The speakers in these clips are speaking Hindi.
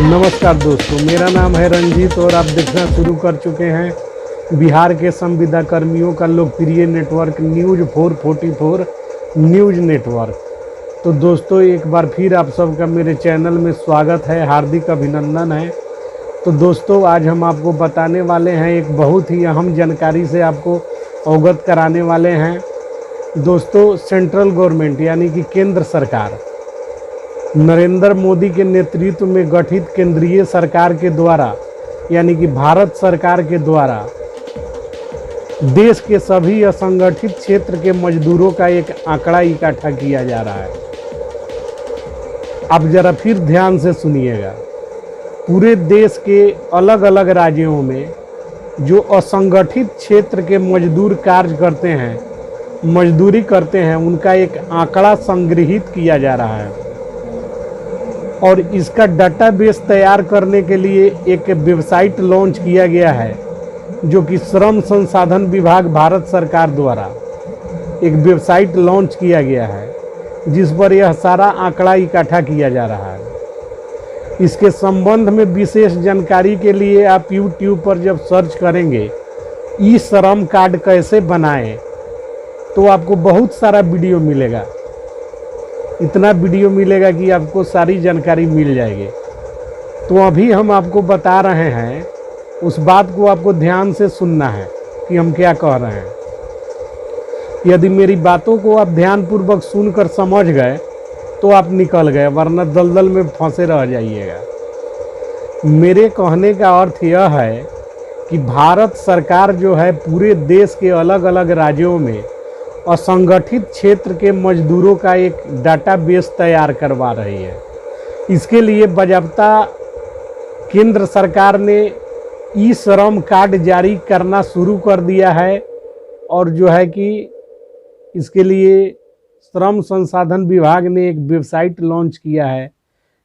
नमस्कार दोस्तों, मेरा नाम है रंजीत और आप देखना शुरू कर चुके हैं बिहार के संविदा कर्मियों का लोकप्रिय नेटवर्क न्यूज़ 444 न्यूज़ नेटवर्क। तो दोस्तों, एक बार फिर आप सबका मेरे चैनल में स्वागत है, हार्दिक अभिनंदन है। तो दोस्तों, आज हम आपको बताने वाले हैं, एक बहुत ही अहम जानकारी से आपको अवगत कराने वाले हैं। दोस्तों, सेंट्रल गवर्नमेंट यानी कि केंद्र सरकार नरेंद्र मोदी के नेतृत्व में गठित केंद्रीय सरकार के द्वारा यानी कि भारत सरकार के द्वारा देश के सभी असंगठित क्षेत्र के मजदूरों का एक आंकड़ा इकट्ठा किया जा रहा है। आप जरा फिर ध्यान से सुनिएगा। पूरे देश के अलग अलग राज्यों में जो असंगठित क्षेत्र के मजदूर कार्य करते हैं, मजदूरी करते हैं, उनका एक आंकड़ा संग्रहित किया जा रहा है और इसका डाटाबेस तैयार करने के लिए एक वेबसाइट लॉन्च किया गया है, जो कि श्रम संसाधन विभाग भारत सरकार द्वारा एक वेबसाइट लॉन्च किया गया है, जिस पर यह सारा आंकड़ा इकट्ठा किया जा रहा है। इसके संबंध में विशेष जानकारी के लिए आप YouTube पर जब सर्च करेंगे ई श्रम कार्ड कैसे बनाएं, तो आपको बहुत सारा वीडियो मिलेगा। इतना वीडियो मिलेगा कि आपको सारी जानकारी मिल जाएगी। तो अभी हम आपको बता रहे हैं, उस बात को आपको ध्यान से सुनना है कि हम क्या कह रहे हैं। यदि मेरी बातों को आप ध्यानपूर्वक सुनकर समझ गए तो आप निकल गए, वरना दलदल में फंसे रह जाइएगा। मेरे कहने का अर्थ यह है कि भारत सरकार जो है पूरे देश के अलग अलग राज्यों में असंगठित क्षेत्र के मजदूरों का एक डाटाबेस तैयार करवा रही है। इसके लिए बाज़ाब्ता केंद्र सरकार ने ई श्रम कार्ड जारी करना शुरू कर दिया है और जो है कि इसके लिए श्रम संसाधन विभाग ने एक वेबसाइट लॉन्च किया है,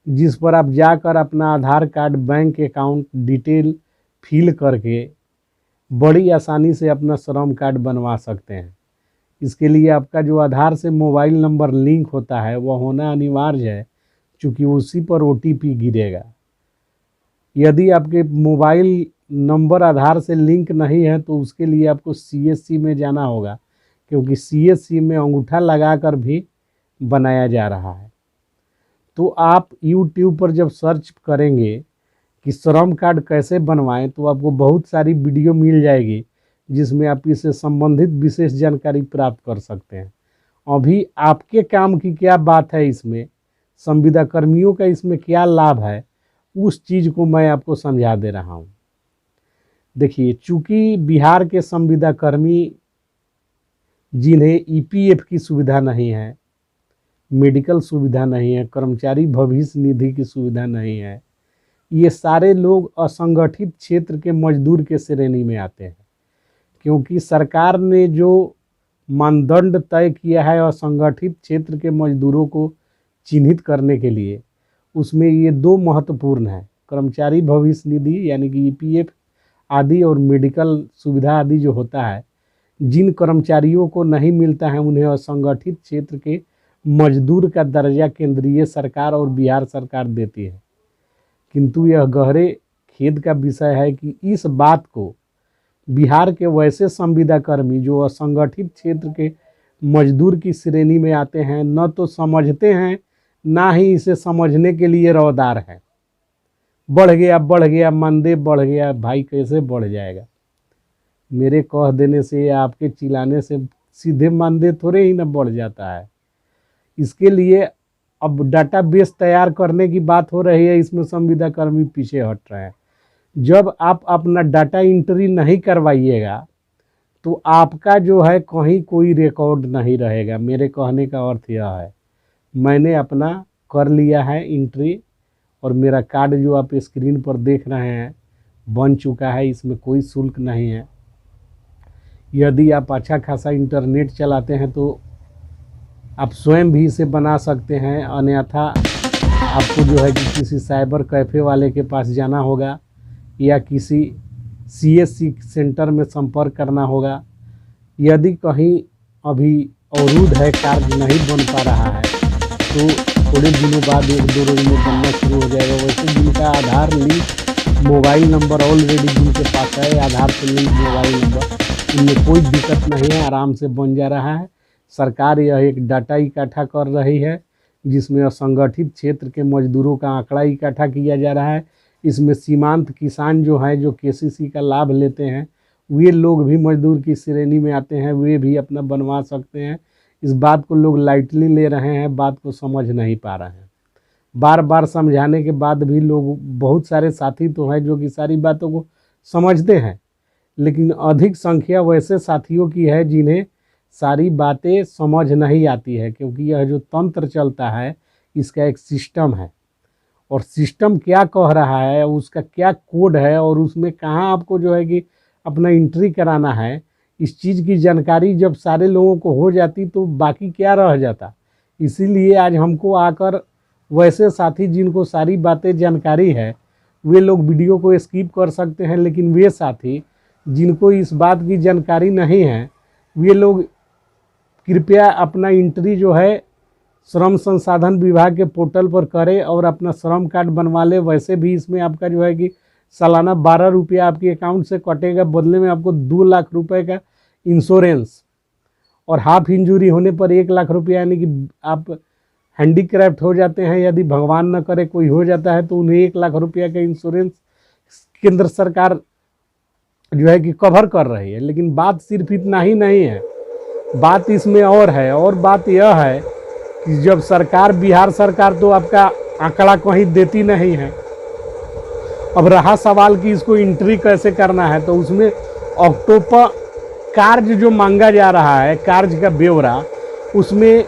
जिस पर आप जाकर अपना Aadhaar card, bank account detail fill करके बड़ी आसानी से अपना श्रम कार्ड बनवा सकते हैं। इसके लिए आपका जो आधार से मोबाइल नंबर लिंक होता है वह होना अनिवार्य है, क्योंकि उसी पर OTP गिरेगा। यदि आपके मोबाइल नंबर आधार से लिंक नहीं है तो उसके लिए आपको CSC में जाना होगा, क्योंकि CSC में अंगूठा लगाकर भी बनाया जा रहा है। तो आप YouTube पर जब सर्च करेंगे कि श्रम कार्ड कैसे बनवाएं, तो आपको बहुत सारी वीडियो मिल जाएगी, जिसमें आप इससे संबंधित विशेष जानकारी प्राप्त कर सकते हैं। अभी आपके काम की क्या बात है, इसमें संविदा कर्मियों का इसमें क्या लाभ है, उस चीज़ को मैं आपको समझा दे रहा हूँ। देखिए, चूँकि बिहार के संविदा कर्मी जिन्हें EPF की सुविधा नहीं है, मेडिकल सुविधा नहीं है, कर्मचारी भविष्य निधि की सुविधा नहीं है, ये सारे लोग असंगठित क्षेत्र के मजदूर के श्रेणी में आते हैं। क्योंकि सरकार ने जो मानदंड तय किया है असंगठित क्षेत्र के मजदूरों को चिन्हित करने के लिए, उसमें ये दो महत्वपूर्ण हैं, कर्मचारी भविष्य निधि यानी कि EPF आदि और मेडिकल सुविधा आदि जो होता है। जिन कर्मचारियों को नहीं मिलता है, उन्हें असंगठित क्षेत्र के मजदूर का दर्जा केंद्रीय सरकार और बिहार सरकार देती है। किंतु यह गहरे खेद का विषय है कि इस बात को बिहार के वैसे संविदा कर्मी जो असंगठित क्षेत्र के मजदूर की श्रेणी में आते हैं, न तो समझते हैं, ना ही इसे समझने के लिए रौदार है। बढ़ गया मानदेय बढ़ गया, भाई कैसे बढ़ जाएगा? मेरे कह देने से या आपके चिल्लाने से सीधे मानदेय थोड़े ही न बढ़ जाता है। इसके लिए अब डाटाबेस तैयार करने की बात हो रही है, इसमें संविदा कर्मी पीछे हट रहे हैं। जब आप अपना डाटा एंट्री नहीं करवाइएगा तो आपका जो है कहीं कोई रिकॉर्ड नहीं रहेगा। मेरे कहने का अर्थ यह है, मैंने अपना कर लिया है एंट्री और मेरा कार्ड जो आप स्क्रीन पर देख रहे हैं बन चुका है, इसमें कोई शुल्क नहीं है। यदि आप अच्छा खासा इंटरनेट चलाते हैं तो आप स्वयं भी इसे बना सकते हैं, अन्यथा आपको जो है कि किसी साइबर कैफ़े वाले के पास जाना होगा या किसी CSC सेंटर में संपर्क करना होगा। यदि कहीं अभी अवरुद्ध है, कार्य नहीं बन पा रहा है, तो थोड़े दिनों बाद 1-2 रोज में बनना शुरू हो जाएगा। वैसे जिनका आधार लिंक मोबाइल नंबर ऑलरेडी जिनके पास है, आधार से लिंक मोबाइल नंबर, इनमें कोई दिक्कत नहीं है, आराम से बन जा रहा है। सरकार यह एक डाटा इकट्ठा कर रही है जिसमें असंगठित क्षेत्र के मजदूरों का आंकड़ा इकट्ठा किया जा रहा है। इसमें सीमांत किसान जो हैं, जो केसीसी का लाभ लेते हैं, वे लोग भी मजदूर की श्रेणी में आते हैं, वे भी अपना बनवा सकते हैं। इस बात को लोग लाइटली ले रहे हैं, बात को समझ नहीं पा रहे हैं। बार बार समझाने के बाद भी लोग, बहुत सारे साथी तो हैं जो कि सारी बातों को समझते हैं, लेकिन अधिक संख्या वैसे साथियों की है जिन्हें सारी बातें समझ नहीं आती है, क्योंकि यह जो तंत्र चलता है इसका एक सिस्टम है, और सिस्टम क्या कह रहा है, उसका क्या कोड है, और उसमें कहाँ आपको जो है कि अपना एंट्री कराना है, इस चीज़ की जानकारी जब सारे लोगों को हो जाती तो बाकी क्या रह जाता। इसीलिए आज हमको आकर वैसे साथी जिनको सारी बातें जानकारी है, वे लोग वीडियो को स्किप कर सकते हैं, लेकिन वे साथी जिनको इस बात की जानकारी नहीं है, वे लोग कृपया अपना एंट्री जो है श्रम संसाधन विभाग के पोर्टल पर करें और अपना श्रम कार्ड बनवा ले। वैसे भी इसमें आपका जो है कि सालाना 12 रुपया आपके अकाउंट से कटेगा, बदले में आपको 2 लाख रुपए का इंश्योरेंस, और हाफ इंजरी होने पर 1 लाख रुपया, यानी कि आप हैंडीक्राफ्ट हो जाते हैं, यदि भगवान न करे कोई हो जाता है तो उन्हें 1 लाख रुपया का इंश्योरेंस केंद्र सरकार जो है कि कवर कर रही है। लेकिन बात सिर्फ इतना ही नहीं है, बात इसमें और है, और बात यह है कि जब सरकार, बिहार सरकार तो आपका आंकड़ा कहीं देती नहीं है। अब रहा सवाल कि इसको एंट्री कैसे करना है, तो उसमें अक्टूबर कार्य जो मांगा जा रहा है, कार्य का ब्यौरा, उसमें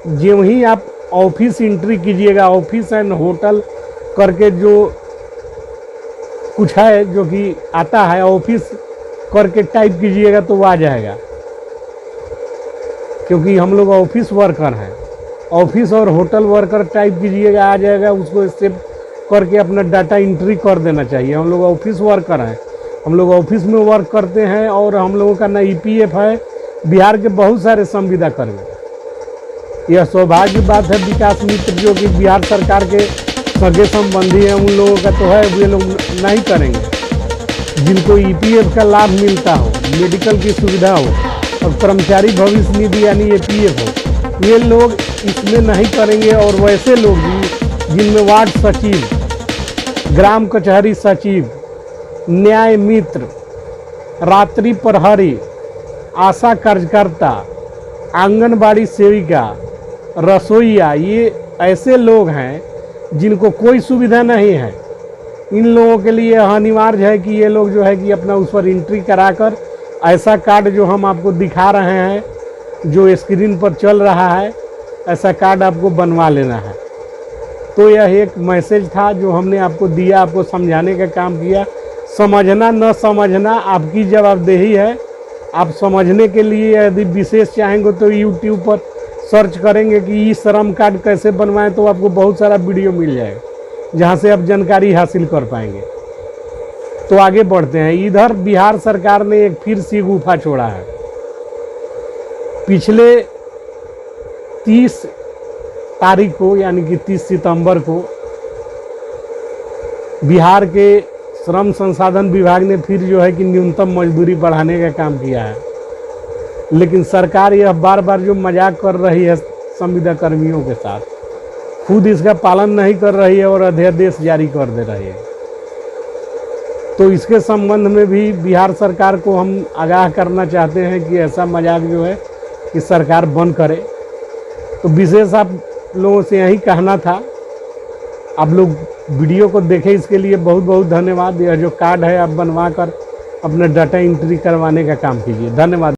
जो ही आप ऑफिस एंट्री कीजिएगा, ऑफिस एंड होटल करके जो कुछ है जो कि आता है, ऑफिस करके टाइप कीजिएगा तो वो आ जाएगा, क्योंकि हम लोग ऑफिस वर्कर हैं। ऑफिस और होटल वर्कर टाइप कीजिएगा, आ जाएगा, उसको सेव करके अपना डाटा एंट्री कर देना चाहिए। हम लोग ऑफिस वर्कर हैं, हम लोग ऑफिस में वर्क करते हैं, और हम लोगों का ना ईपीएफ है। बिहार के बहुत सारे संविदा कर्मी, यह सौभाग्य की बात है। विकास मित्र जो कि बिहार सरकार के सगे संबंधी हैं, उन लोगों का तो है, वे लोग नहीं करेंगे। जिनको ईपीएफ का लाभ मिलता हो, मेडिकल की सुविधा हो, और कर्मचारी भविष्य निधि यानी एपीएफ हो, ये लोग इसमें नहीं करेंगे। और वैसे लोग भी जिनमें वार्ड सचिव, ग्राम कचहरी सचिव, न्याय मित्र, रात्रि प्रहरी, आशा कार्यकर्ता, आंगनबाड़ी सेविका, रसोईया, ये ऐसे लोग हैं जिनको कोई सुविधा नहीं है। इन लोगों के लिए अनिवार्य है कि ये लोग जो है कि अपना उस पर एंट्री कराकर ऐसा कार्ड जो हम आपको दिखा रहे हैं, जो स्क्रीन पर चल रहा है, ऐसा कार्ड आपको बनवा लेना है। तो यह एक मैसेज था जो हमने आपको दिया, आपको समझाने का काम किया। समझना न समझना आपकी जवाबदेही है। आप समझने के लिए यदि विशेष चाहेंगे तो यूट्यूब पर सर्च करेंगे कि ई श्रम कार्ड कैसे बनवाएं, तो आपको बहुत सारा वीडियो मिल जाएगा जहां से आप जानकारी हासिल कर पाएंगे। तो आगे बढ़ते हैं। इधर बिहार सरकार ने एक फिर से गुफा छोड़ा है। पिछले 30 तारीख को, यानी कि 30 सितंबर को, बिहार के श्रम संसाधन विभाग ने फिर जो है कि न्यूनतम मजदूरी बढ़ाने का काम किया है। लेकिन सरकार यह बार बार जो मजाक कर रही है संविदा कर्मियों के साथ, खुद इसका पालन नहीं कर रही है और अध्यादेश जारी कर दे रही है। तो इसके संबंध में भी बिहार सरकार को हम आगाह करना चाहते हैं कि ऐसा मजाक जो है कि सरकार बंद करे। तो विशेष आप लोगों से यही कहना था। आप लोग वीडियो को देखें, इसके लिए बहुत बहुत धन्यवाद। यह जो कार्ड है आप बनवा कर अपना डाटा एंट्री करवाने का काम कीजिए। धन्यवाद।